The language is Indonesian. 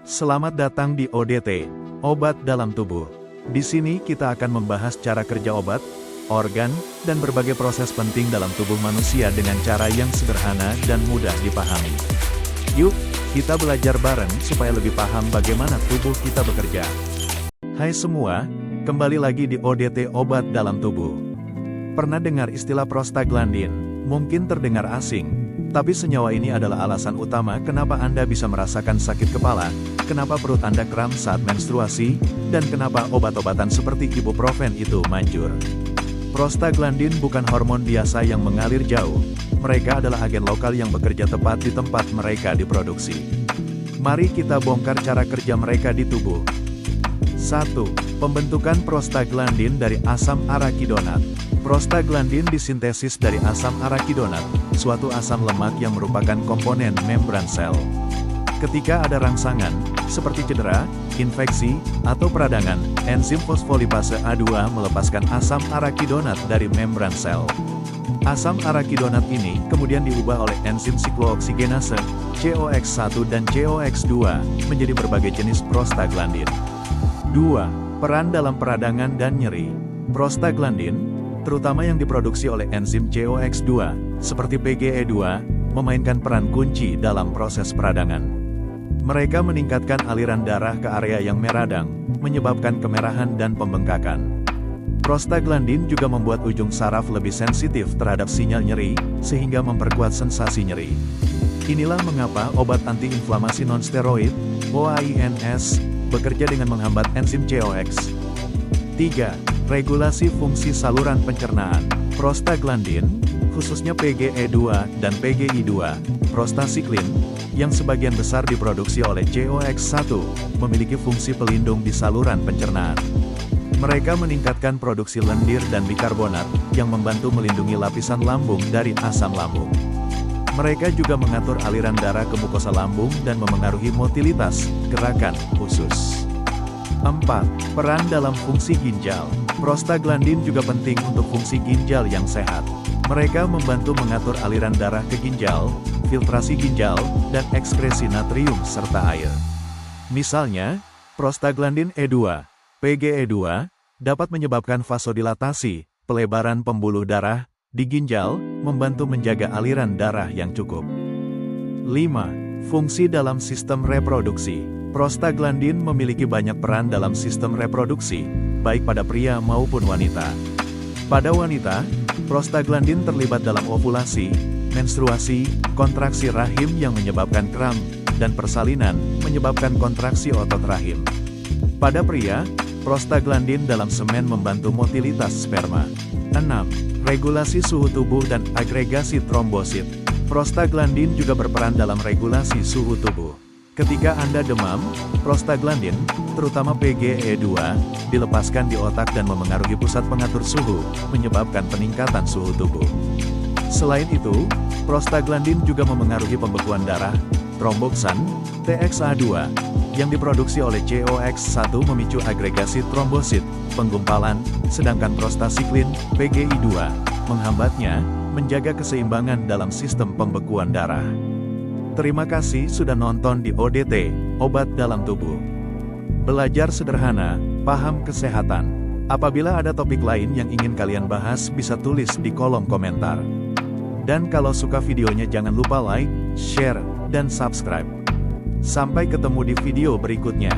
Selamat datang di ODT, Obat Dalam Tubuh. Di sini kita akan membahas cara kerja obat, organ, dan berbagai proses penting dalam tubuh manusia dengan cara yang sederhana dan mudah dipahami. Yuk, kita belajar bareng supaya lebih paham bagaimana tubuh kita bekerja. Hai semua, kembali lagi di ODT Obat Dalam Tubuh. Pernah dengar istilah prostaglandin? Mungkin terdengar asing, tapi senyawa ini adalah alasan utama kenapa Anda bisa merasakan sakit kepala, kenapa perut Anda kram saat menstruasi, dan kenapa obat-obatan seperti ibuprofen itu manjur. Prostaglandin bukan hormon biasa yang mengalir jauh, mereka adalah agen lokal yang bekerja tepat di tempat mereka diproduksi. Mari kita bongkar cara kerja mereka di tubuh. 1. Pembentukan prostaglandin dari asam arakidonat. Prostaglandin disintesis dari asam arakidonat, suatu asam lemak yang merupakan komponen membran sel. Ketika ada rangsangan, seperti cedera, infeksi, atau peradangan, enzim fosfolipase A2 melepaskan asam arakidonat dari membran sel. Asam arakidonat ini kemudian diubah oleh enzim siklooksigenase, COX1 dan COX2, menjadi berbagai jenis prostaglandin. 2. Peran dalam peradangan dan nyeri. Prostaglandin, terutama yang diproduksi oleh enzim COX2, seperti PGE2, memainkan peran kunci dalam proses peradangan. Mereka meningkatkan aliran darah ke area yang meradang, menyebabkan kemerahan dan pembengkakan. Prostaglandin juga membuat ujung saraf lebih sensitif terhadap sinyal nyeri, sehingga memperkuat sensasi nyeri. Inilah mengapa obat antiinflamasi nonsteroid, OAINS, bekerja dengan menghambat enzim COX. 3. Regulasi fungsi saluran pencernaan. Prostaglandin, khususnya PGE2 dan PGI2, prostasiklin, yang sebagian besar diproduksi oleh COX1, memiliki fungsi pelindung di saluran pencernaan. Mereka meningkatkan produksi lendir dan bikarbonat, yang membantu melindungi lapisan lambung dari asam lambung. Mereka juga mengatur aliran darah ke mukosa lambung dan memengaruhi motilitas, gerakan, usus. 4. Peran dalam fungsi ginjal. Prostaglandin juga penting untuk fungsi ginjal yang sehat. Mereka membantu mengatur aliran darah ke ginjal, filtrasi ginjal, dan ekskresi natrium serta air. Misalnya, prostaglandin E2, PGE2, dapat menyebabkan vasodilatasi, pelebaran pembuluh darah, di ginjal, membantu menjaga aliran darah yang cukup. 5. Fungsi dalam sistem reproduksi. Prostaglandin memiliki banyak peran dalam sistem reproduksi, baik pada pria maupun wanita. Pada wanita, prostaglandin terlibat dalam ovulasi, menstruasi, kontraksi rahim yang menyebabkan kram, dan persalinan, menyebabkan kontraksi otot rahim. Pada pria, prostaglandin dalam semen membantu motilitas sperma. 6. Regulasi suhu tubuh dan agregasi trombosit. Prostaglandin juga berperan dalam regulasi suhu tubuh. Ketika Anda demam, prostaglandin, terutama PGE2, dilepaskan di otak dan memengaruhi pusat pengatur suhu, menyebabkan peningkatan suhu tubuh. Selain itu, prostaglandin juga memengaruhi pembekuan darah, tromboksan, TXA2, yang diproduksi oleh COX1 memicu agregasi trombosit, penggumpalan, sedangkan prostasiklin, PGI2, menghambatnya, menjaga keseimbangan dalam sistem pembekuan darah. Terima kasih sudah nonton di ODT, Obat Dalam Tubuh. Belajar sederhana, paham kesehatan. Apabila ada topik lain yang ingin kalian bahas bisa tulis di kolom komentar. Dan kalau suka videonya jangan lupa like, share, dan subscribe. Sampai ketemu di video berikutnya.